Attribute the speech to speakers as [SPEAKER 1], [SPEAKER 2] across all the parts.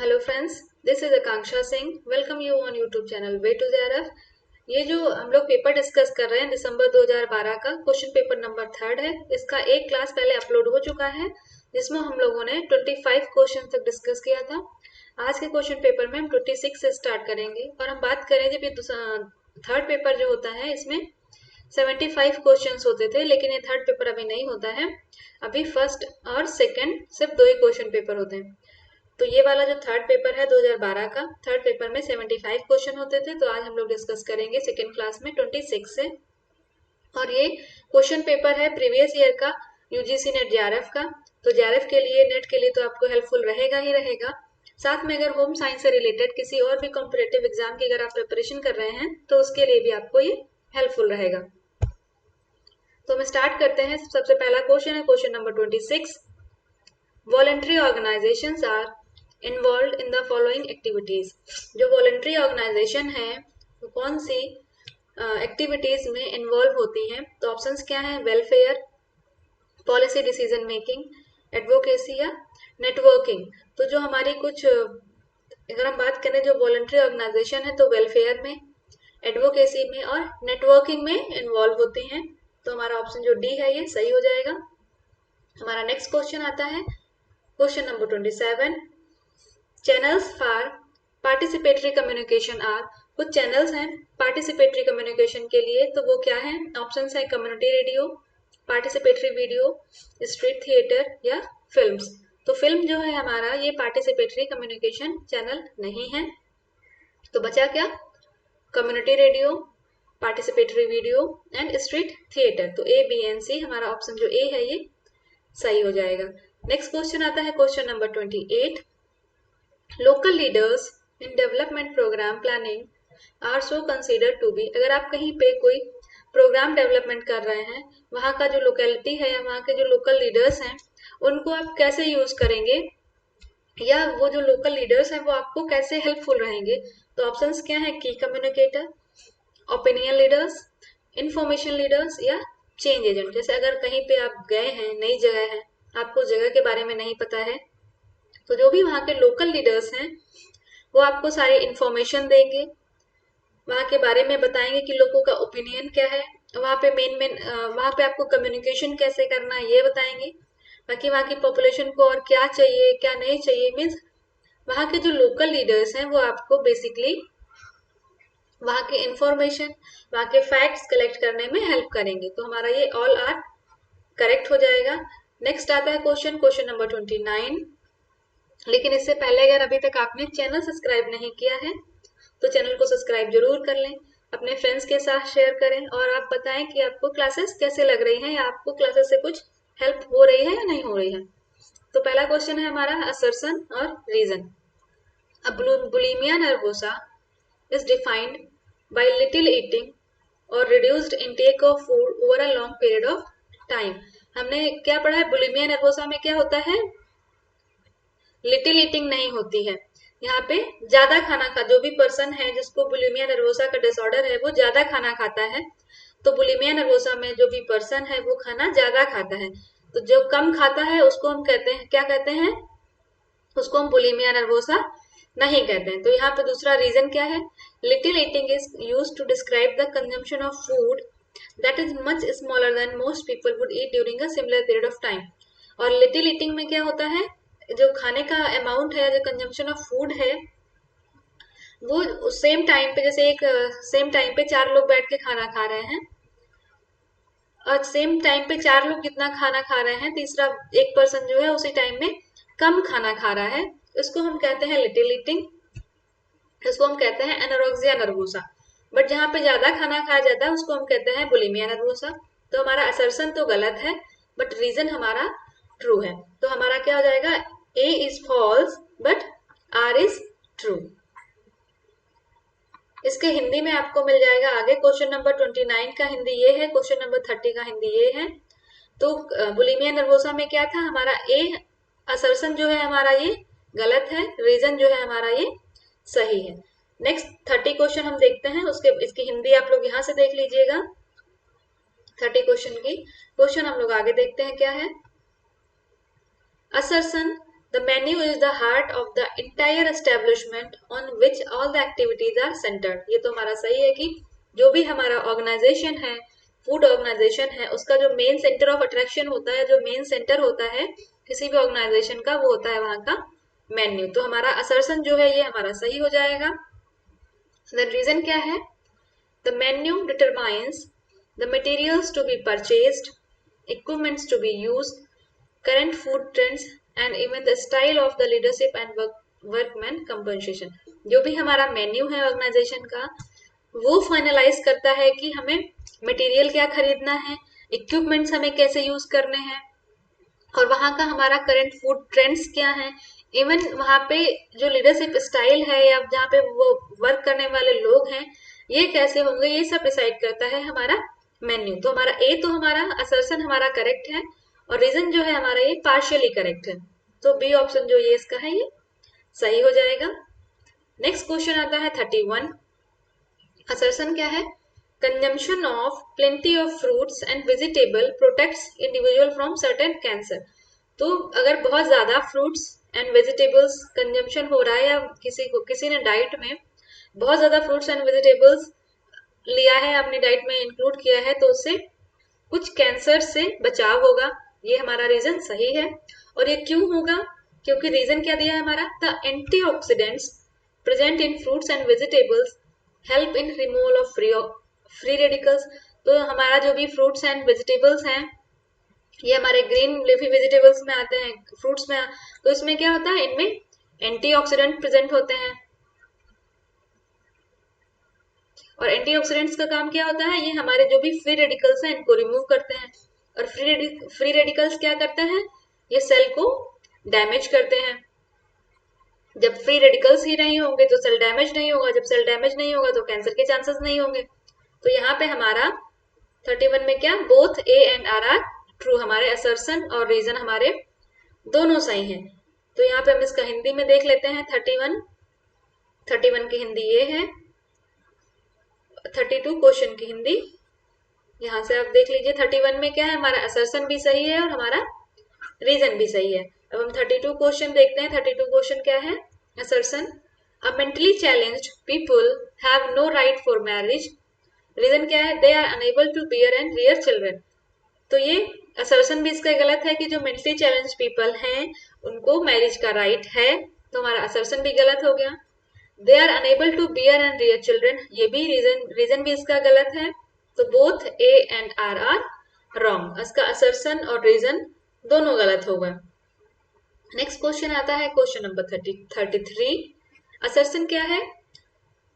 [SPEAKER 1] Hello friends, this is Akanksha Singh. Welcome you on YouTube channel way to JRF. ये जो हम लोग पेपर डिस्कस कर रहे हैं दिसंबर 2012 का क्वेश्चन पेपर नंबर 3 है। इसका एक क्लास पहले अपलोड हो चुका है जिसमें हम लोगों ने 25 क्वेश्चन तक डिस्कस किया था। आज के क्वेश्चन पेपर में हम 26 से स्टार्ट करेंगे और हम बात करें जब ये थर्ड पेपर जो होता है इसमें 75 क्वेश्चंस होते थे, लेकिन ये थर्ड पेपर अभी नहीं होता है। अभी फर्स्ट और सेकंड सिर्फ दो ही क्वेश्चन पेपर होते हैं। तो ये वाला जो थर्ड पेपर है 2012 का, थर्ड पेपर में 75 क्वेश्चन होते थे। तो आज हम लोग डिस्कस करेंगे सेकेंड क्लास में 26 से। और ये क्वेश्चन पेपर है प्रीवियस ईयर का यूजीसी नेट जेआरएफ का। तो जेआरएफ के लिए, नेट के लिए तो आपको हेल्पफुल रहेगा ही रहेगा। साथ में अगर होम साइंस से रिलेटेड किसी और भी कॉम्पिटेटिव एग्जाम की अगर आप प्रिपरेशन कर रहे हैं तो उसके लिए भी आपको ये हेल्पफुल रहेगा। तो हम स्टार्ट करते हैं। सबसे पहला क्वेश्चन है question number 26। Voluntary organisations are involved in the following activities. जो वॉलंटरी ऑर्गेनाइजेशन है वो कौन सी एक्टिविटीज में इन्वॉल्व होती हैं? तो ऑप्शंस क्या हैं? Welfare, policy decision making, advocacy या नेटवर्किंग। तो जो हमारी कुछ अगर हम बात करें जो वॉलंटरी ऑर्गेनाइजेशन है तो वेलफेयर में, एडवोकेसी में और नेटवर्किंग में इन्वॉल्व होती हैं। तो हमारा ऑप्शन जो डी है ये सही हो जाएगा। हमारा नेक्स्ट क्वेश्चन आता है question number 27। Channels for participatory communication are. कुछ चैनल्स हैं पार्टिसिपेटरी कम्युनिकेशन के लिए, तो वो क्या है? ऑप्शंस है community radio, participatory video, street theatre या फिल्म्स। तो फिल्म जो है हमारा ये पार्टिसिपेटरी कम्युनिकेशन चैनल नहीं है। तो बचा क्या? Community radio, participatory video and street theatre. तो ए बी एन सी हमारा ऑप्शन जो ए है ये सही हो जाएगा। नेक्स्ट क्वेश्चन आता है question number 28। Local leaders in development programme planning are so consider to be. अगर आप कहीं पे कोई प्रोग्राम डेवलपमेंट कर रहे हैं, वहाँ का जो लोकेलिटी है या वहाँ के जो लोकल लीडर्स हैं उनको आप कैसे यूज करेंगे, या वो जो लोकल लीडर्स हैं वो आपको कैसे हेल्पफुल रहेंगे? तो ऑप्शंस क्या है? की communicator, opinion leaders, information leaders या चेंज एजेंट। जैसे अगर कहीं पे आप गए हैं, नई जगह है, आपको जगह के बारे में नहीं पता है, तो जो भी वहाँ के लोकल लीडर्स हैं वो आपको सारी इंफॉर्मेशन देंगे, वहाँ के बारे में बताएंगे कि लोगों का ओपिनियन क्या है, वहाँ पे मेन वहाँ पे आपको कम्युनिकेशन कैसे करना है ये बताएंगे। बाकी वहाँ की पॉपुलेशन को और क्या चाहिए क्या नहीं चाहिए, मीन्स वहाँ के जो लोकल लीडर्स हैं वो आपको बेसिकली वहाँ के इंफॉर्मेशन, वहाँ के फैक्ट्स कलेक्ट करने में हेल्प करेंगे। तो हमारा ये ऑल आर करेक्ट हो जाएगा। नेक्स्ट आता है क्वेश्चन नंबर 29। लेकिन इससे पहले अगर अभी तक आपने चैनल सब्सक्राइब नहीं किया है तो चैनल को सब्सक्राइब जरूर कर लें, अपने फ्रेंड्स के साथ शेयर करें और आप बताएं कि आपको क्लासेस कैसे लग रही हैं या आपको क्लासेस से कुछ हेल्प हो रही है या नहीं हो रही है। तो पहला क्वेश्चन है हमारा असर्शन और रीजन। अब bulimia nervosa is defined by little eating or reduced intake of food over a long period of time। हमने क्या पढ़ा है? बुलिमिया नर्वोसा में क्या होता है? लिटिल ईटिंग नहीं होती है। यहाँ पे ज्यादा खाना खा, जो भी पर्सन है जिसको बुलिमिया नर्वोसा का डिसऑर्डर है वो ज्यादा खाना खाता है। तो बुलिमिया नर्वोसा में जो भी पर्सन है वो खाना ज्यादा खाता है। तो जो कम खाता है उसको हम कहते हैं, क्या कहते हैं? उसको हम बुलिमिया नर्वोसा नहीं कहते हैं। तो यहाँ पे दूसरा रीजन क्या है? Little eating is used to describe the consumption of food that is much smaller than most people would eat during a similar period of time. और लिटिल ईटिंग में क्या होता है? जो खाने का अमाउंट है, जो कंजम्पशन ऑफ फूड है, वो सेम टाइम पे, जैसे एक सेम टाइम पे 4 लोग बैठ के खाना खा रहे हैं और सेम टाइम पे 4 लोग जितना खाना खा रहे हैं, तीसरा एक पर्सन जो है उसी टाइम में कम खाना खा रहा है, इसको हम कहते हैं लिटिल ईटिंग। इसको हम कहते हैं एनोरेक्सिया नर्वोसा। बट जहाँ पे ज्यादा खाना खाया जाता है उसको हम कहते हैं बुलिमिया नर्वोसा। तो हमारा असर्शन तो गलत है बट रीजन हमारा ट्रू है। तो हमारा क्या हो जाएगा? A is false but R is true. इसके हिंदी में आपको मिल जाएगा आगे। क्वेश्चन नंबर 29 का हिंदी ये है, क्वेश्चन नंबर 30 का हिंदी ये है। तो बुलिमिया नर्वोसा में क्या था? हमारा ए असर्शन जो है हमारा ये गलत है, रीजन जो है हमारा ये सही है। नेक्स्ट 30 क्वेश्चन हम देखते हैं, उसके इसकी हिंदी आप लोग यहाँ से देख लीजिएगा। 30 क्वेश्चन की क्वेश्चन हम लोग आगे देखते हैं क्या है। Assertion The menu is the heart of the entire establishment on which all the activities are centered. ये तो हमारा सही है कि जो भी हमारा ऑर्गेनाइजेशन है, फूड ऑर्गेनाइजेशन है, उसका जो मेन सेंटर ऑफ अट्रैक्शन होता है, जो मेन सेंटर होता है किसी भी ऑर्गेनाइजेशन का, वो होता है वहां का मेन्यू। तो हमारा असर्शन जो है ये हमारा सही हो जाएगा। देन रीजन क्या है? The menu determines the materials to be purchased, equipments to be used, current food trends and even the style of the leadership and workman compensation. जो भी हमारा मेन्यू है ऑर्गेनाइजेशन का, वो फाइनलाइज करता है कि हमें मटेरियल क्या खरीदना है, इक्विपमेंट्स हमें कैसे यूज करने हैं, और वहाँ का हमारा करंट फूड ट्रेंड्स क्या है, इवन वहाँ पे जो लीडरशिप स्टाइल है या जहाँ पे वो वर्क करने वाले लोग हैं ये कैसे होंगे, ये सब डिसाइड करता है हमारा मेन्यू। तो हमारा ए तो हमारा असर्शन हमारा करेक्ट है, और रीजन जो है हमारा ये पार्शियली करेक्ट है। तो बी ऑप्शन जो ये इसका है ये सही हो जाएगा। नेक्स्ट क्वेश्चन आता है 31। असर्शन क्या है? Consumption of plenty of fruits and vegetable protects individual from certain cancer. तो अगर बहुत ज्यादा फ्रूट्स एंड वेजिटेबल्स कंजम्पशन हो रहा है या किसी ने डाइट में बहुत ज्यादा फ्रूट्स एंड वेजिटेबल्स लिया है, अपनी डाइट में इंक्लूड किया है, तो उससे कुछ कैंसर से बचाव होगा। ये हमारा रीजन सही है। और ये क्यों होगा? क्योंकि रीजन क्या दिया है हमारा? The antioxidants present in fruits and vegetables help in removal of free radicals. तो हमारा जो भी फ्रूट्स एंड वेजिटेबल्स हैं ये हमारे ग्रीन लीफी वेजिटेबल्स में आते हैं, फ्रूट्स में, तो इसमें क्या होता है, इनमें एंटीऑक्सीडेंट प्रेजेंट होते हैं। और एंटीऑक्सीडेंट्स का काम क्या होता है? ये हमारे जो भी फ्री रेडिकल्स हैं इनको रिमूव करते हैं। और फ्री रेडिकल्स क्या करते हैं? ये सेल को डैमेज करते हैं। जब फ्री रेडिकल्स ही नहीं होंगे तो सेल डैमेज नहीं होगा, जब सेल डैमेज नहीं होगा तो कैंसर के चांसेस नहीं होंगे। तो यहाँ पे हमारा 31 में क्या, both A and R true, हमारे असर्शन और रीजन हमारे दोनों सही हैं। तो यहाँ पे हम इसका हिंदी में देख लेते हैं। 31 की हिंदी ये है, 32 क्वेश्चन की हिंदी यहाँ से आप देख लीजिए। 31 में क्या है, हमारा असर्शन भी सही है और हमारा रीजन भी सही है। अब हम 32 क्वेश्चन देखते हैं। 32 क्वेश्चन क्या है? Assertion, a mentally challenged people have no right for marriage. Reason क्या है? They are unable to bear and rear children. तो ये असर्शन भी इसका गलत है कि जो मेंटली चैलेंज पीपल हैं उनको मैरिज का राइट है, तो हमारा असर्शन भी गलत हो गया। They are unable to bear and rear children, ये भी रीजन भी इसका गलत है। तो both A and R wrong, इसका असर्शन और रीजन दोनों गलत होगा। नेक्स्ट क्वेश्चन आता है क्वेश्चन नंबर 33। असर्शन क्या है?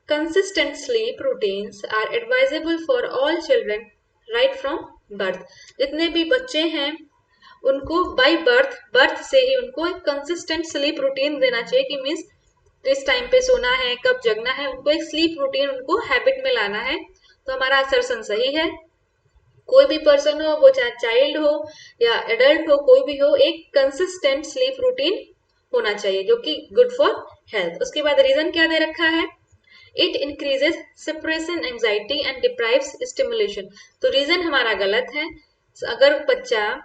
[SPEAKER 1] Consistent sleep routines are advisable for all children right from birth. जितने भी बच्चे हैं उनको बाय बर्थ से ही उनको एक कंसिस्टेंट स्लीप रूटीन देना चाहिए, कि मीन्स किस टाइम पे सोना है, कब जगना है, उनको एक स्लीप रूटीन उनको हैबिट में लाना है। तो हमारा असर्शन सही है। कोई भी पर्सन हो, वो चाहे चाइल्ड हो या एडल्ट हो, कोई भी हो, एक कंसिस्टेंट स्लीप रूटीन होना चाहिए जो कि गुड फॉर हेल्थ। उसके बाद रीजन क्या दे रखा है? It increases separation anxiety and deprives stimulation. तो रीजन हमारा गलत है। अगर बच्चा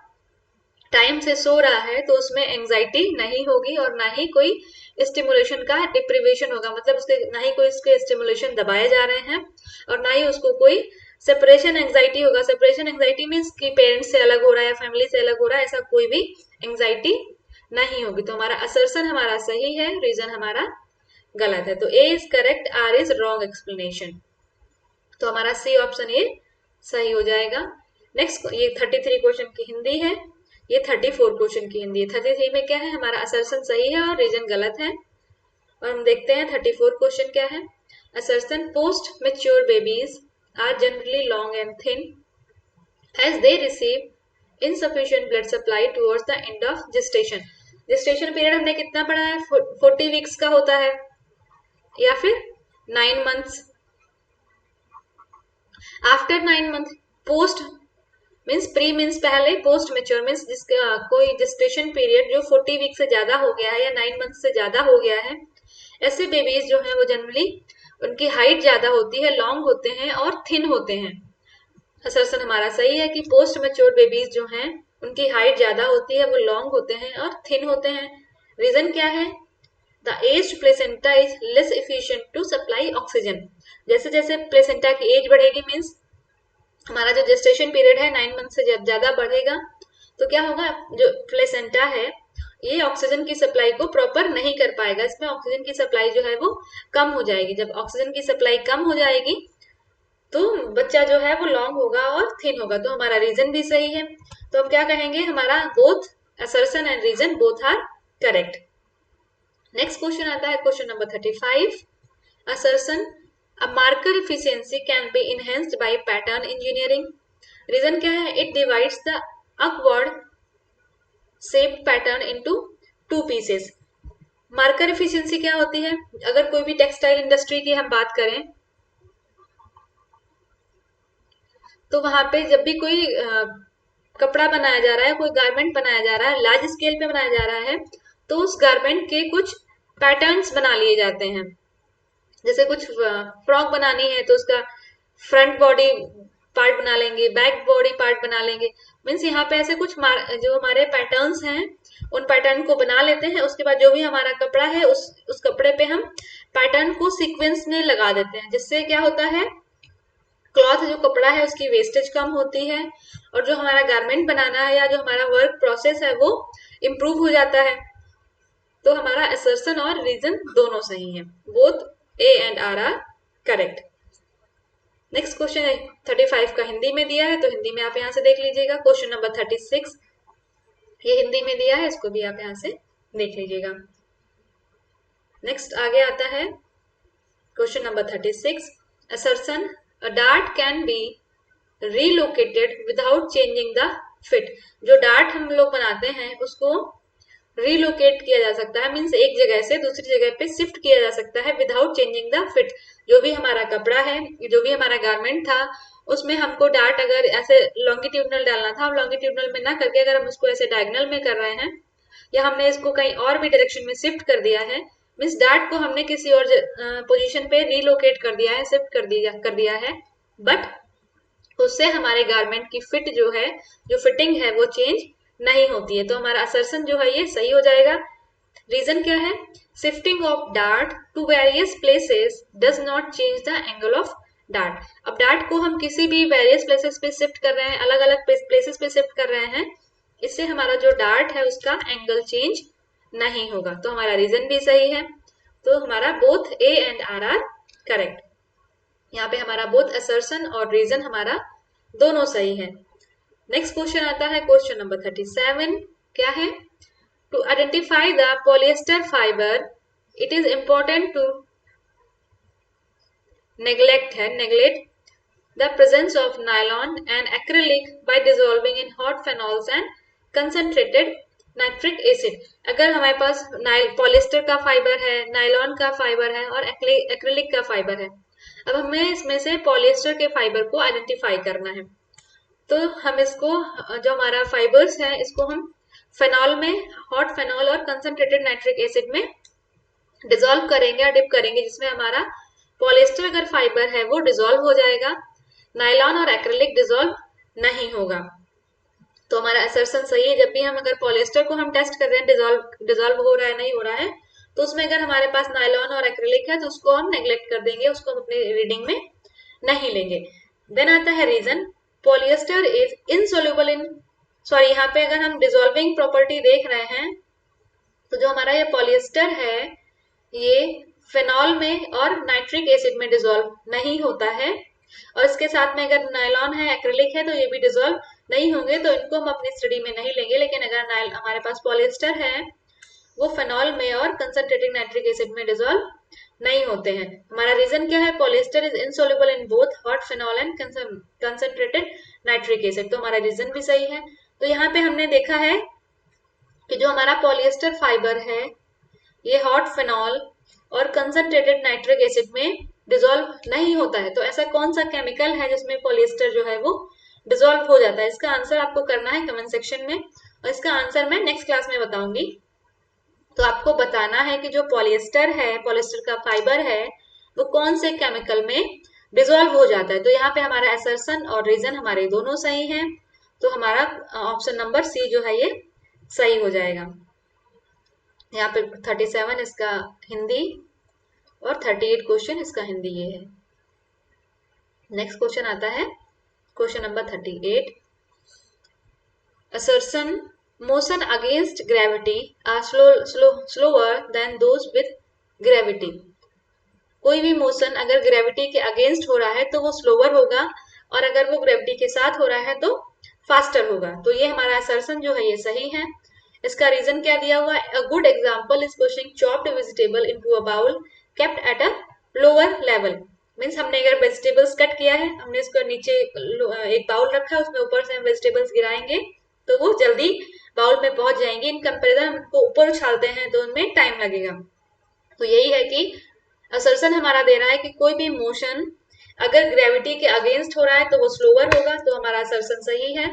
[SPEAKER 1] टाइम से सो रहा है तो उसमें एंजाइटी नहीं होगी और ना ही कोई स्टिमुलेशन का डिप्रीवेशन होगा, मतलब उसके ना ही कोई उसके स्टिमुलेशन दबाए जा रहे हैं और ना ही उसको कोई सेपरेशन एंजाइटी होगा। सेपरेशन एंजाइटी मीन्स कि पेरेंट्स से अलग हो रहा है, फैमिली से अलग हो रहा है, ऐसा कोई भी एंजाइटी नहीं होगी। तो हमारा असर्शन हमारा सही है, रीजन हमारा गलत है। तो A is correct, R is wrong explanation. तो हमारा सी ऑप्शन ये सही हो जाएगा। नेक्स्ट, ये 33 क्वेश्चन की हिंदी है, ये 34 क्वेश्चन की हिंदी है। 33 में क्या है, हमारा असर्शन सही है और रीजन गलत है। और हम देखते हैं 34 क्वेश्चन क्या है। Assertion, post mature babies are generally long and thin as they receive insufficient blood supply towards the end of gestation. Gestation period हमने कितना पढ़ा है? 40 वीक्स का होता है या फिर 9 months. After 9 month, post means pre means पहले, पोस्ट मेच्योर मीन्स जिसका कोई जेस्टेशन पीरियड जो 40 वीक से ज्यादा हो गया है या 9 मंथ से ज्यादा हो गया है, ऐसे बेबीज जो हैं वो जनरली उनकी हाइट ज्यादा होती है, लॉन्ग होते हैं और थिन होते हैं। असर्शन हमारा सही है कि पोस्ट मेच्योर बेबीज जो हैं उनकी हाइट ज्यादा होती है, वो लॉन्ग होते हैं और थिन होते हैं। रीजन क्या है? The aged placenta is less efficient to supply oxygen. जैसे जैसे प्लेसेंटा की एज बढ़ेगी मीन्स हमारा जो जेस्टेशन पीरियड है 9 मंथ से जब ज्यादा बढ़ेगा तो क्या होगा, जो प्लेसेंटा है ये ऑक्सीजन की सप्लाई को प्रॉपर नहीं कर पाएगा, इसमें ऑक्सीजन की सप्लाई जो है वो कम हो जाएगी। जब ऑक्सीजन की सप्लाई कम हो जाएगी तो बच्चा जो है वो लॉन्ग होगा और थिन होगा। तो हमारा रीजन भी सही है। तो हम क्या कहेंगे, हमारा both assertion and reason both are correct. Next question आता है question number 35, assertion a marker efficiency can be enhanced by pattern engineering। Reason क्या है? it divides the upward shaped pattern into two pieces। Marker efficiency क्या होती है? अगर कोई भी टेक्सटाइल इंडस्ट्री की हम बात करें तो वहां पे जब भी कोई कपड़ा बनाया जा रहा है, कोई गारमेंट बनाया जा रहा है, लार्ज स्केल पे बनाया जा रहा है, तो उस गारमेंट के कुछ पैटर्न्स बना लिए जाते हैं। जैसे कुछ फ्रॉक बनानी है तो उसका फ्रंट बॉडी पार्ट बना लेंगे, बैक बॉडी पार्ट बना लेंगे। मीन्स यहाँ पे ऐसे कुछ जो हमारे पैटर्न्स हैं उन पैटर्न को बना लेते हैं। उसके बाद जो भी हमारा कपड़ा है उस कपड़े पे हम पैटर्न को सीक्वेंस में लगा देते हैं, जिससे क्या होता है, क्लॉथ जो कपड़ा है उसकी वेस्टेज कम होती है और जो हमारा गारमेंट बनाना है या जो हमारा वर्क प्रोसेस है वो इम्प्रूव हो जाता है। तो हमारा असर्शन और रीजन दोनों सही है, both A and R correct. Next question है 35 का हिंदी में दिया है, तो हिंदी में आप यहाँ से देख लीजिएगा। क्वेश्चन नंबर 36 ये हिंदी में दिया है, इसको भी आप यहाँ से देख लीजिएगा। नेक्स्ट आगे आता है question number 36, assertion a dart can be relocated without changing the fit। जो डार्ट हम लोग बनाते हैं उसको रिलोकेट किया जा सकता है, मीन्स एक जगह से दूसरी जगह पे शिफ्ट किया जा सकता है विदाउट चेंजिंग द फिट। जो भी हमारा कपड़ा है, जो भी हमारा गारमेंट था, उसमें हमको डार्ट अगर ऐसे लॉन्गिट्यूडनल डालना था, हम लॉन्गिट्यूडनल में ना करके अगर हम उसको ऐसे डायगोनल में कर रहे हैं या हमने इसको कहीं और भी डायरेक्शन में शिफ्ट कर दिया है, मीन्स डार्ट को हमने किसी और पोजीशन पे रिलोकेट कर दिया है, शिफ्ट कर दिया है, बट उससे हमारे गारमेंट की फिट जो है, जो फिटिंग है वो चेंज नहीं होती है। तो हमारा असर्शन जो है ये सही हो जाएगा। रीजन क्या है? Shifting of dart to various places does not change the angle of dart. अब डार्ट को हम किसी भी वेरियस प्लेसेस पे शिफ्ट कर रहे हैं, अलग अलग प्लेसेस पे शिफ्ट कर रहे हैं, इससे हमारा जो डार्ट है उसका एंगल चेंज नहीं होगा। तो हमारा रीजन भी सही है। तो हमारा both A and R correct. यहाँ पे हमारा बोथ असर्शन और रीजन हमारा दोनों सही है। नेक्स्ट क्वेश्चन आता है क्वेश्चन नंबर 37, क्या है? To identify the polyester fibre it is important to neglect the presence of nylon and acrylic by dissolving in hot phenols and concentrated nitric acid. अगर हमारे पास पॉलिएस्टर का फाइबर है, nylon का fibre है और acrylic का फाइबर है, अब हमें इसमें से पॉलिएस्टर के फाइबर को आइडेंटिफाई करना है। तो हम इसको, जो हमारा फाइबर्स है, इसको हम फेनॉल में, हॉट फेनॉल और कंसंट्रेटेड नाइट्रिक एसिड में डिजोल्व करेंगे या डिप करेंगे, जिसमें हमारा पॉलिएस्टर अगर फाइबर है वो डिजोल्व हो जाएगा, नायलॉन और एक्रिलिक डिजोल्व नहीं होगा। तो हमारा असर्शन सही है। जब भी हम अगर पॉलिएस्टर को हम टेस्ट कर रहे हैं डिजोल्व हो रहा है नहीं हो रहा है, तो उसमें अगर हमारे पास नायलॉन और एक्रिलिक है तो उसको हम नेग्लेक्ट कर देंगे, उसको हम अपने रीडिंग में नहीं लेंगे। देन आता है reason, polyester is insoluble in, sorry यहाँ पे अगर हम डिजोल्विंग प्रॉपर्टी देख रहे हैं तो जो हमारा ये पॉलिएस्टर है ये फेनॉल में और नाइट्रिक एसिड में डिजोल्व नहीं होता है, और इसके साथ में अगर नायलॉन है, एक्रिलिक है, तो ये भी डिजोल्व नहीं होंगे, तो इनको हम अपनी स्टडी में नहीं लेंगे। लेकिन अगर हमारे पास पॉलिएस्टर है वो फेनॉल में और कंसंट्रेटेड नाइट्रिक एसिड में डिजोल्व नहीं होते हैं। हमारा रीजन क्या है? Polyester is insoluble in both hot phenol and concentrated nitric acid. तो हमारा रीजन भी सही है। तो यहाँ पे हमने देखा है कि जो हमारा पॉलिएस्टर फाइबर है ये हॉट फेनॉल और कंसंट्रेटेड नाइट्रिक एसिड में डिजोल्व नहीं होता है। तो ऐसा कौन सा केमिकल है जिसमें पॉलिएस्टर जो है वो डिजोल्व हो जाता है? इसका आंसर आपको करना है कमेंट सेक्शन में, और इसका आंसर मैं नेक्स्ट क्लास में बताऊंगी। तो आपको बताना है कि जो पॉलिएस्टर है, पॉलिएस्टर का फाइबर है, वो कौन से केमिकल में डिजोल्व हो जाता है। तो यहाँ पे हमारा असर्शन और रीजन हमारे दोनों सही हैं, तो हमारा ऑप्शन नंबर सी जो है ये सही हो जाएगा। यहाँ पे 37 इसका हिंदी और 38 क्वेश्चन इसका हिंदी ये है। नेक्स्ट क्वेश्चन आता है question number 38। assertion motion against gravity are slower than those with gravity। कोई भी मोशन अगर ग्रेविटी के अगेंस्ट हो रहा है तो वो स्लोअर होगा, और अगर वो ग्रेविटी के साथ हो रहा है तो फास्टर होगा। तो ये हमारा असर्शन जो है ये सही है। इसका रीजन क्या दिया हुआ है? A good example is pushing chopped vegetable into a bowl kept at a lower level. Means हमने अगर वेजिटेबल्स कट किया है, हमने इसको नीचे एक बाउल रखा है, उसमें ऊपर से हम वेजिटेबल्स गिराएंगे तो वो जल्दी बाउल में पहुंच जाएंगे। इन कंपेरिजन हम उनको ऊपर उछालते हैं तो उनमें टाइम लगेगा। तो यही है कि असर्शन हमारा दे रहा है कि कोई भी मोशन अगर ग्रेविटी के अगेंस्ट हो रहा है तो वो स्लोअर होगा, तो हमारा असर्शन सही है।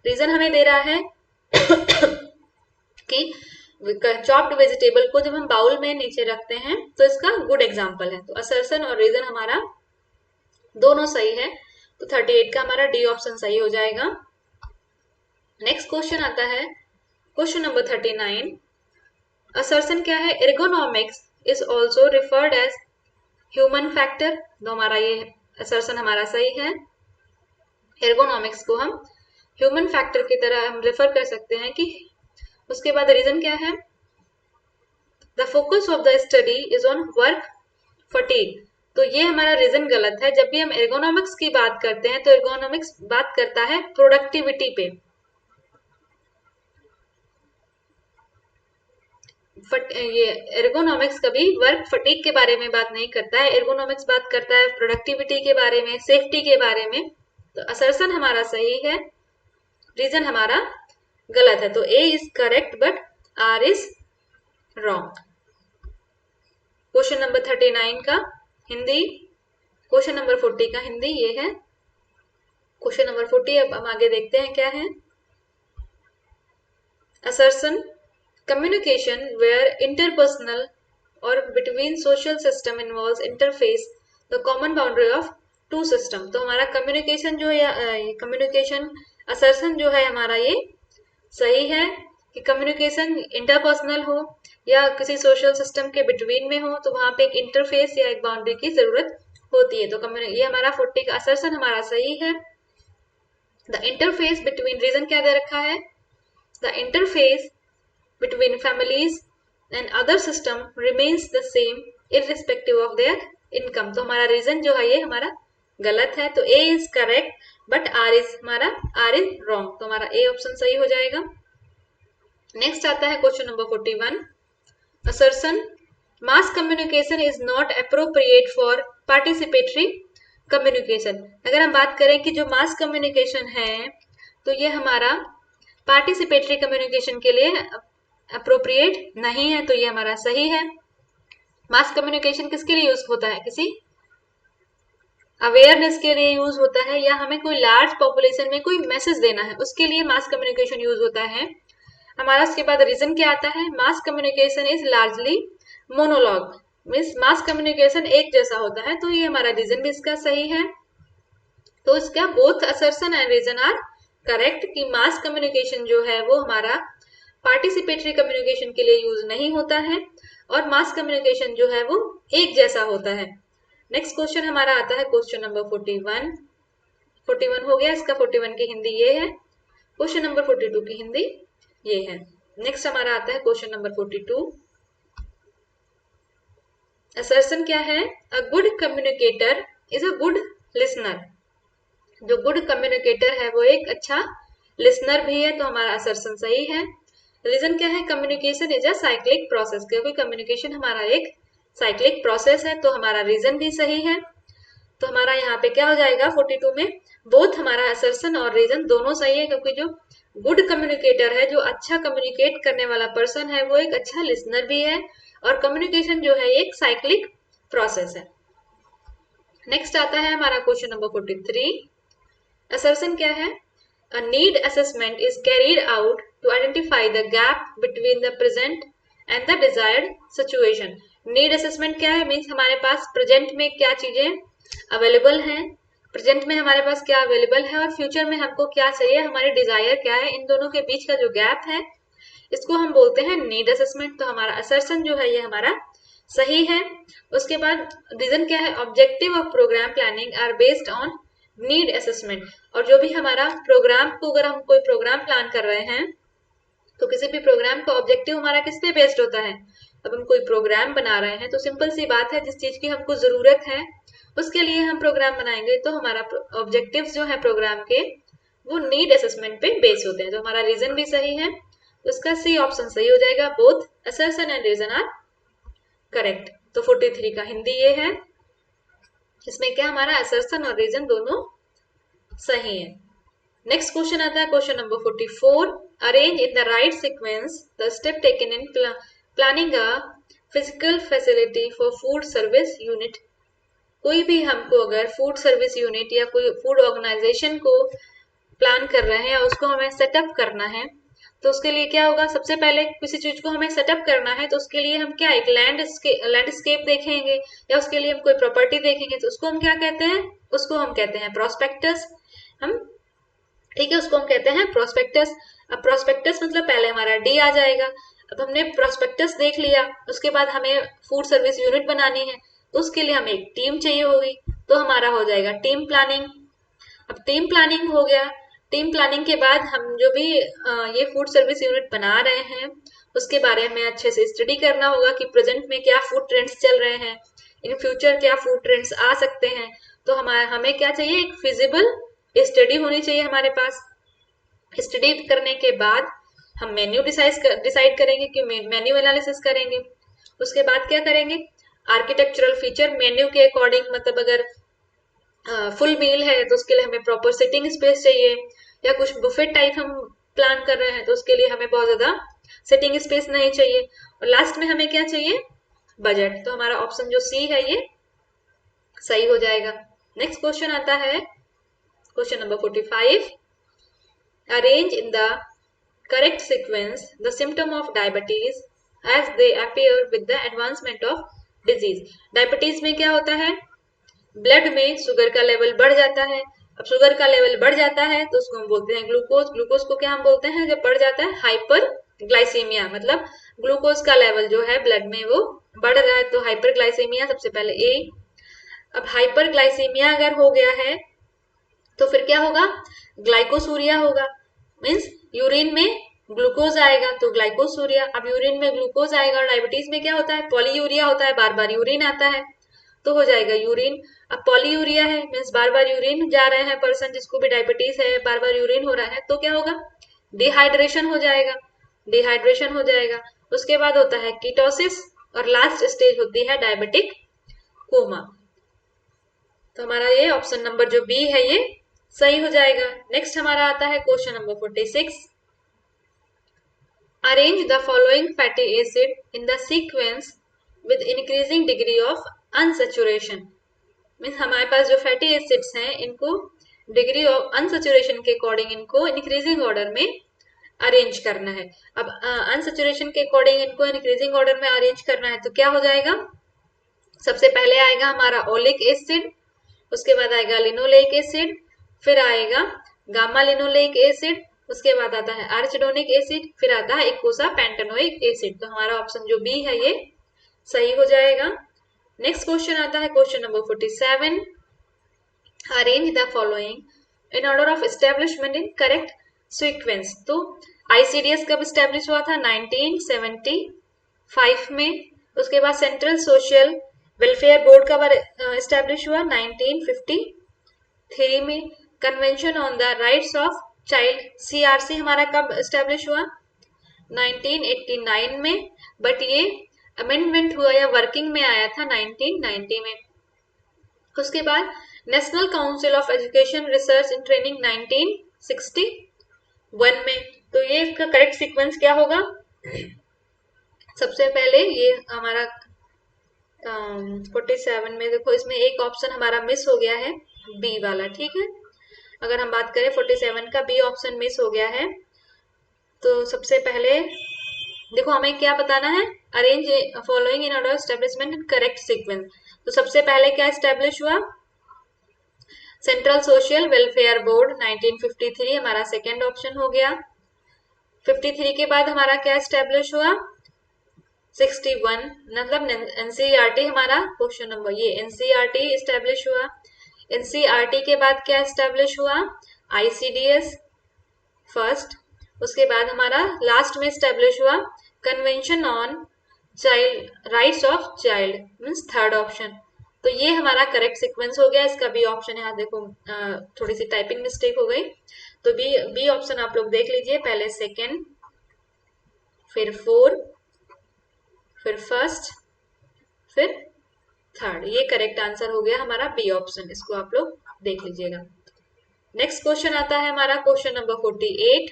[SPEAKER 1] रीजन हमें दे रहा है कि चॉप्ड वेजिटेबल को जब हम बाउल में नीचे रखते हैं तो इसका गुड एग्जांपल है। तो असर्शन और रीजन हमारा दोनों सही है, तो 38 का हमारा डी ऑप्शन सही हो जाएगा। नेक्स्ट क्वेश्चन आता है क्वेश्चन नंबर 39। असर्शन क्या है? Ergonomics is also referred as human factor. तो हमारा ये असर्शन हमारा सही है। एर्गोनॉमिक्स को हम ह्यूमन फैक्टर की तरह हम रेफर कर सकते हैं। कि उसके बाद रीजन क्या है? The focus of the study is on work fatigue. तो ये हमारा रीजन गलत है। जब भी हम एर्गोनॉमिक्स की बात करते हैं तो एर्गोनॉमिक्स बात करता है प्रोडक्टिविटी पे। ये एर्गोनॉमिक्स कभी वर्क फटीग के बारे में बात नहीं करता है। एर्गोनॉमिक्स बात करता है प्रोडक्टिविटी के बारे में, सेफ्टी के बारे में। तो असर्शन हमारा सही है, रीजन हमारा गलत है। तो A is correct but R is wrong. Question number 39 का हिंदी, क्वेश्चन नंबर 40 का हिंदी ये है। क्वेश्चन नंबर 40 अब हम आगे देखते हैं क्या है। Assertion communication where interpersonal or between social system involves interface the common boundary of two system। तो हमारा कम्युनिकेशन जो है, कम्युनिकेशन असर्शन जो है हमारा ये सही है कि कम्युनिकेशन इंटरपर्सनल हो या किसी सोशल सिस्टम के बिटवीन में हो तो वहां पे एक इंटरफेस या एक बाउंड्री की जरूरत होती है। तो ये हमारा 40 का असर्शन हमारा सही है। द इंटरफेस बिटवीन, रीजन क्या दे रखा है? The interface between families and other system remains the same irrespective of their income। तो हमारा रीजन जो है ये हमारा गलत है। तो A is correct but R is wrong. तो हमारा A ऑप्शन सही हो जाएगा। नेक्स्ट आता है question number 41। Assertion mass communication is not appropriate for participatory communication. अगर हम बात करें कि जो मास कम्युनिकेशन है तो ये हमारा पार्टिसिपेटरी कम्युनिकेशन के लिए अप्रोप्रिएट नहीं है, तो ये हमारा सही है। मास कम्युनिकेशन किसके लिए यूज होता है? किसी अवेयरनेस के लिए यूज होता है, या हमें कोई लार्ज पॉपुलेशन में कोई मैसेज देना है उसके लिए मास कम्युनिकेशन यूज होता है हमारा। उसके बाद रीजन क्या आता है? Mass communication is largely monologue, means mass communication एक जैसा होता है। तो ये हमारा रीजन भी इसका सही है। तो इसका both assertion and reason are correct कि मास कम्युनिकेशन जो है वो हमारा पार्टिसिपेटरी कम्युनिकेशन के लिए यूज नहीं होता है और मास कम्युनिकेशन जो है वो एक जैसा होता है। नेक्स्ट क्वेश्चन हमारा आता है क्वेश्चन नंबर 41। 41 हो गया, इसका 41 की हिंदी ये है। क्वेश्चन नंबर 42 की हिंदी ये है। नेक्स्ट हमारा आता है क्वेश्चन नंबर 42। असर्शन क्या है? A good communicator is a good listener. जो गुड कम्युनिकेटर है वो एक अच्छा लिसनर भी है, तो हमारा असर्शन सही है। रीजन क्या है? Communication is a cyclic process, क्योंकि कम्युनिकेशन हमारा एक साइक्लिक प्रोसेस है, तो हमारा रीजन भी सही है। तो हमारा यहाँ पे क्या हो जाएगा 42 में? बोथ हमारा असर्शन और रीजन दोनों सही है, क्योंकि जो गुड कम्युनिकेटर है, जो अच्छा कम्युनिकेट करने वाला पर्सन है, वो एक अच्छा लिसनर भी है, और कम्युनिकेशन जो है एक साइक्लिक प्रोसेस है। नेक्स्ट आता है हमारा क्वेश्चन नंबर 43। असर्शन क्या है? A need assessment is carried out to identify the gap between the present and the desired situation। Need assessment क्या है? मीन्स हमारे पास प्रेजेंट में क्या चीजें अवेलेबल हैं, प्रेजेंट में हमारे पास क्या अवेलेबल है और फ्यूचर में हमको क्या चाहिए, हमारी डिजायर क्या है, इन दोनों के बीच का जो गैप है इसको हम बोलते हैं नीड असेसमेंट। तो हमारा असर्शन जो है ये हमारा सही है। उसके बाद रीजन क्या है, objective of programme planning are based on need assessment. और जो भी हमारा प्रोग्राम को, अगर हम कोई प्रोग्राम प्लान कर रहे हैं तो किसी भी प्रोग्राम का ऑब्जेक्टिव हमारा किस पे बेस्ड होता है। अब हम कोई प्रोग्राम बना रहे हैं तो सिंपल सी बात है, जिस चीज की हमको जरूरत है उसके लिए हम प्रोग्राम बनाएंगे। तो हमारा ऑब्जेक्टिव्स जो है प्रोग्राम के वो नीड असेसमेंट पे बेस होते हैं। तो हमारा रीजन भी सही है, तो इसका सी ऑप्शन सही हो जाएगा। Both assertion and reason are correct. तो 43 का हिंदी ये है, इसमें क्या हमारा असर्शन और रीजन दोनों सही है। नेक्स्ट क्वेश्चन आता है question number 44। Arrange in the right sequence the step taken in planning a physical facility for food service unit. कोई भी हमको अगर फूड सर्विस यूनिट या कोई फूड ऑर्गेनाइजेशन को प्लान कर रहे हैं या उसको हमें सेटअप करना है, तो उसके लिए क्या होगा, सबसे पहले किसी चीज को हमें सेटअप करना है तो उसके लिए हम क्या एक लैंडस्केप देखेंगे या उसके लिए हम कोई प्रॉपर्टी देखेंगे, तो उसको हम क्या कहते हैं, उसको हम कहते हैं प्रोस्पेक्टस। हम ठीक है, उसको हम कहते हैं प्रोस्पेक्टस। अब प्रोस्पेक्टस मतलब पहले हमारा डी आ जाएगा। अब हमने प्रोस्पेक्टस देख लिया, उसके बाद हमें फूड सर्विस यूनिट बनानी है तो उसके लिए हमें एक टीम चाहिए होगी, तो हमारा हो जाएगा टीम प्लानिंग। अब टीम प्लानिंग हो गया, टीम प्लानिंग के बाद हम जो भी ये फूड सर्विस यूनिट बना रहे हैं उसके बारे में अच्छे से स्टडी करना होगा कि प्रेजेंट में क्या फूड ट्रेंड्स चल रहे हैं, इन फ्यूचर क्या फूड ट्रेंड्स आ सकते हैं। तो हमें क्या चाहिए, एक फिजिबल स्टडी होनी चाहिए हमारे पास। स्टडी करने के बाद हम मेन्यू डिसाइड करेंगे कि मेन्यू एनालिसिस करेंगे। उसके बाद क्या करेंगे, आर्किटेक्चरल फीचर मेन्यू के अकॉर्डिंग, मतलब अगर फुल मील है तो उसके लिए हमें प्रॉपर सिटिंग स्पेस चाहिए, या कुछ बुफेट टाइप हम प्लान कर रहे हैं तो उसके लिए हमें बहुत ज्यादा सिटिंग स्पेस नहीं चाहिए। और लास्ट में हमें क्या चाहिए, बजट। तो हमारा ऑप्शन जो सी है ये सही हो जाएगा। नेक्स्ट क्वेश्चन आता है question number 45। Arrange in the correct sequence the symptom of diabetes as they appear with the advancement of disease. Diabetes में क्या होता है, ब्लड में शुगर का लेवल बढ़ जाता है। अब शुगर का लेवल बढ़ जाता है तो उसको हम बोलते हैं ग्लूकोज। ग्लूकोज को क्या हम बोलते हैं, जब बढ़ जाता है हाइपर ग्लाइसीमिया, मतलब ग्लूकोज का लेवल जो है ब्लड में वो बढ़ रहा है, तो हाइपर ग्लाइसीमिया सबसे पहले ए। अब हाइपर ग्लाइसीमिया अगर हो गया है तो फिर क्या होगा, ग्लाइकोसूरिया होगा, मीन्स यूरिन में ग्लूकोज आएगा तो ग्लाइकोसूरिया। अब यूरिन में ग्लूकोज आएगा और डायबिटीज में क्या होता है, पॉलीयूरिया होता है, बार बार यूरिन आता है तो हो जाएगा यूरिन। अब पॉलीयूरिया है मीन्स बार बार यूरिन जा रहे हैं पर्सन जिसको भी डायबिटीज है, बार बार यूरिन हो रहा है, तो क्या होगा, डिहाइड्रेशन हो जाएगा, डिहाइड्रेशन हो जाएगा। उसके बाद होता है कीटोसिस और लास्ट स्टेज होती है डायबिटिक कोमा। तो हमारा ये ऑप्शन नंबर जो बी है ये सही हो जाएगा। नेक्स्ट हमारा आता है question number 46। Arrange the following fatty acid in the sequence with increasing degree of unsaturation. Means हमारे पास जो फैटी एसिड्स हैं इनको डिग्री ऑफ अनसेचुरेशन के अकॉर्डिंग इनको इंक्रीजिंग ऑर्डर में अरेंज करना है। अब अनसेचुरेशन के अकॉर्डिंग इनको इंक्रीजिंग ऑर्डर में अरेंज करना है तो क्या हो जाएगा, सबसे पहले आएगा हमारा ओलिक एसिड, उसके बाद आएगा लिनोलेइक एसिड, फिर आएगा गामा लिनोलेइक एसिड, उसके बाद आता है आर्चिडोनिक एसिड, फिर आता है इकोसा पेंटेनोइक एसिड। तो हमारा ऑप्शन जो बी है ये सही हो जाएगा। नेक्स्ट क्वेश्चन आता है question number 47। Arrange the following in order of establishment in correct sequence. तो आईसीडीएस कब स्टेब्लिश हुआ था, 1975 में। उसके बाद सेंट्रल सोशल वेलफेयर बोर्ड कब स्टेब्लिश हुआ, 1953 में। Convention on the rights of child CRC हमारा कब स्टेब्लिश हुआ, 1989 में, बट ये अमेंडमेंट हुआ या वर्किंग में आया था 1990 में। उसके बाद national council of education research and training 1961 में। तो ये इसका करेक्ट सीक्वेंस क्या होगा, सबसे पहले ये हमारा 47 में देखो इसमें एक ऑप्शन हमारा मिस हो गया है, बी वाला, ठीक है। अगर हम बात करें 47 का बी ऑप्शन मिस हो गया है, तो सबसे पहले देखो हमें क्या बताना है, arrange following in order establishment in correct sequence. तो सबसे पहले क्या एस्टेब्लिश हुआ, सेंट्रल सोशल वेलफेयर बोर्ड 1953 हमारा सेकेंड ऑप्शन हो गया। 53 के बाद हमारा क्या स्टैब्लिश हुआ, 61, मतलब एनसीईआरटी हमारा क्वेश्चन नंबर, ये एनसीईआरटी स्टैब्लिश हुआ। एनसीईआरटी के बाद क्या स्टैब्लिश हुआ, आईसीडीएस फर्स्ट। उसके बाद हमारा लास्ट में स्टैब्लिश हुआ convention on child rights of child, means third option. तो ये हमारा करेक्ट सीक्वेंस हो गया। इसका बी ऑप्शन, यहाँ देखो थोड़ी सी टाइपिंग मिस्टेक हो गई, तो बी ऑप्शन आप लोग देख लीजिए, पहले सेकेंड, फिर फोर, फिर फर्स्ट, फिर थर्ड, ये करेक्ट आंसर हो गया हमारा बी ऑप्शन। इसको आप लोग देख लीजिएगा। नेक्स्ट क्वेश्चन आता है हमारा question number 48,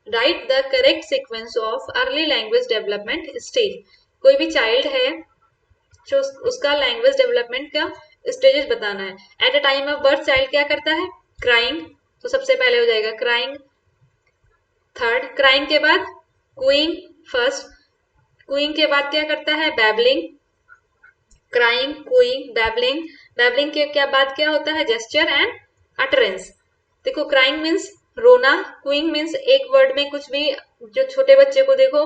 [SPEAKER 1] right the correct sequence of early language development stage. कोई भी चाइल्ड है जो उसका लैंग्वेज डेवलपमेंट का स्टेजेस बताना है। At a time of birth child क्या करता है, क्राइंग, तो सबसे पहले हो जाएगा क्राइंग, थर्ड। क्राइंग के बाद कूइंग फर्स्ट, कूइंग के बाद क्या करता है, babbling, crying, cooing, babbling. Babbling के क्या बाद क्या होता है, जेस्चर एंड अटरेंस। देखो क्राइंग मीन्स रोना, क्यूइंग मीन्स एक वर्ड में कुछ भी, जो छोटे बच्चे को देखो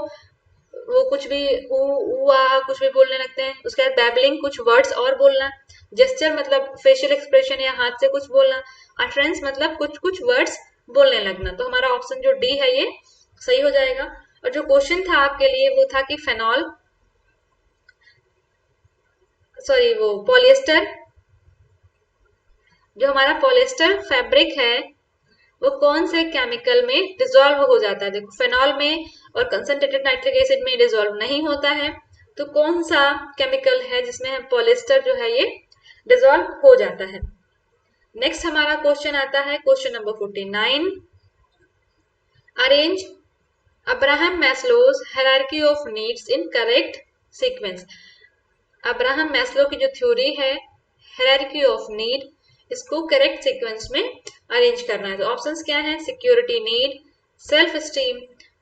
[SPEAKER 1] वो कुछ भी ऊ आ कुछ भी बोलने लगते हैं। उसके बाद बैबलिंग, कुछ वर्ड्स और बोलना। जेस्चर मतलब फेशियल एक्सप्रेशन या हाथ से कुछ बोलना। अटरेंस मतलब कुछ कुछ वर्ड्स बोलने लगना। तो हमारा ऑप्शन जो डी है ये सही हो जाएगा। और जो क्वेश्चन था आपके लिए वो था कि फेनॉल, सॉरी वो पॉलिएस्टर, जो हमारा पॉलिएस्टर फैब्रिक है वो कौन से केमिकल में डिसॉल्व हो जाता है। देखो फेनॉल में और कंसंट्रेटेड नाइट्रिक एसिड में डिसॉल्व नहीं होता है, तो कौन सा केमिकल है जिसमें पॉलिएस्टर जो है ये डिसॉल्व हो जाता है। नेक्स्ट हमारा क्वेश्चन आता है question number 49, arrange Abraham Maslow's hierarchy of needs in correct sequence. Abraham Maslow की जो थ्योरी है हायरार्की ऑफ नीड, इसको करेक्ट सीक्वेंस में अरेंज करना है। तो ऑप्शंस क्या हैं, security need, self esteem,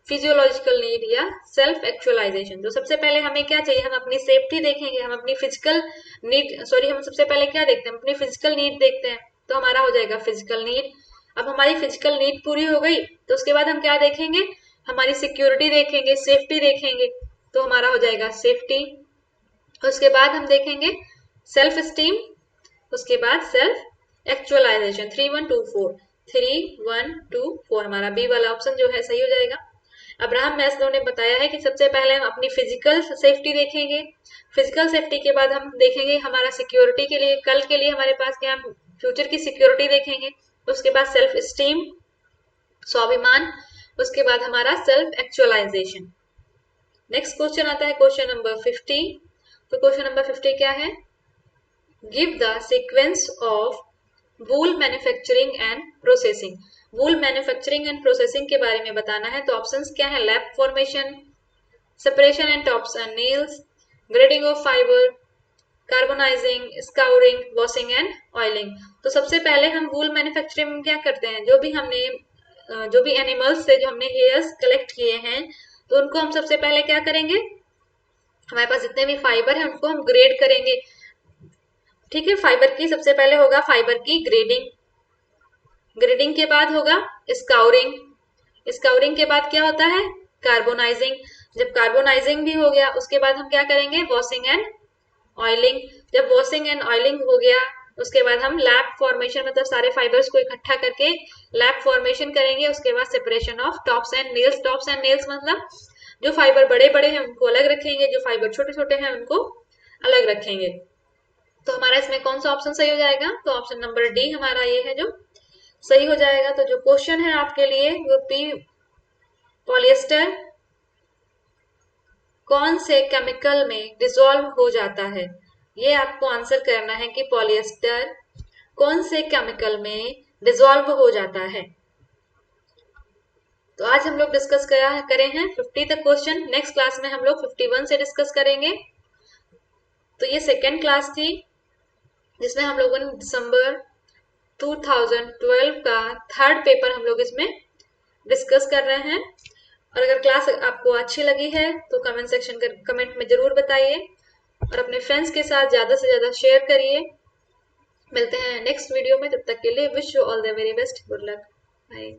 [SPEAKER 1] physiological need या सेल्फ एक्चुअलाइजेशन। तो सबसे पहले हमें क्या चाहिए, हम अपनी सेफ्टी देखेंगे, हम अपनी फिजिकल नीड, सॉरी हम सबसे पहले क्या देखते हैं, अपनी फिजिकल नीड देखते हैं। तो हमारा हो जाएगा फिजिकल नीड। अब हमारी फिजिकल नीड पूरी हो गई तो उसके बाद हम क्या देखेंगे, हमारी सिक्योरिटी देखेंगे, सेफ्टी देखेंगे, तो हमारा हो जाएगा सेफ्टी। उसके बाद हम देखेंगे सेल्फ स्टीम, उसके बाद सेल्फ एक्चुअलाइजेशन। 3 1 2 4, 3 1 2 4 हमारा बी वाला ऑप्शन जो है सही हो जाएगा। अब्राहम मैस्लो ने बताया है कि सबसे पहले हम अपनी फिजिकल सेफ्टी देखेंगे, फिजिकल सेफ्टी के बाद हम देखेंगे हमारा सिक्योरिटी के लिए, कल के लिए हमारे पास क्या, हम फ्यूचर की सिक्योरिटी देखेंगे। उसके बाद सेल्फ स्टीम, स्वाभिमान, उसके बाद हमारा सेल्फ एक्चुअलाइजेशन। नेक्स्ट क्वेश्चन आता है क्वेश्चन नंबर 50। तो क्वेश्चन नंबर 50 क्या है, give the sequence of wool manufacturing and processing. Wool manufacturing and processing के बारे में बताना है। तो ऑप्शंस क्या है, lap formation, separation and tops and noils, grading of fibre, carbonising, scouring, washing and oiling. तो सबसे पहले हम वूल मैन्युफैक्चरिंग में क्या करते हैं, जो भी एनिमल्स से जो हमने हेयर्स कलेक्ट किए हैं तो उनको हम सबसे पहले क्या करेंगे, हमारे पास जितने भी फाइबर है उनको हम ग्रेड करेंगे। ठीक है, फाइबर की सबसे पहले होगा फाइबर की ग्रेडिंग, ग्रेडिंग के बाद होगा स्काउरिंग, स्काउरिंग के बाद क्या होता है, कार्बोनाइजिंग। जब कार्बोनाइजिंग भी हो गया उसके बाद हम क्या करेंगे, वॉशिंग एंड ऑयलिंग। जब वॉशिंग एंड ऑयलिंग हो गया उसके बाद हम लैप फॉर्मेशन, मतलब सारे फाइबर्स को इकट्ठा करके लैप फॉर्मेशन करेंगे। उसके बाद separation of tops and nails. Tops and nails मतलब जो फाइबर बड़े बड़े हैं उनको अलग रखेंगे, जो फाइबर छोटे छोटे हैं उनको अलग रखेंगे। तो हमारा इसमें कौन सा ऑप्शन सही हो जाएगा, तो ऑप्शन नंबर डी हमारा ये है जो सही हो जाएगा। तो जो क्वेश्चन है आपके लिए वो पी, पॉलिएस्टर कौन से केमिकल में डिसॉल्व हो जाता है, ये आपको आंसर करना है कि पॉलिएस्टर कौन से केमिकल में डिसॉल्व हो जाता है। तो आज हम लोग डिस्कस करे हैं 50 तक क्वेश्चन। नेक्स्ट क्लास में हम लोग 51 से डिस्कस करेंगे। तो ये सेकेंड क्लास थी जिसमें हम लोगों ने दिसंबर 2012 का थर्ड पेपर हम लोग इसमें डिस्कस कर रहे हैं। और अगर क्लास आपको अच्छी लगी है तो कमेंट सेक्शन कर कमेंट में जरूर बताइए और अपने फ्रेंड्स के साथ ज़्यादा से ज़्यादा शेयर करिए। मिलते हैं नेक्स्ट वीडियो में, तब तक के लिए wish you all the very best, good luck, bye.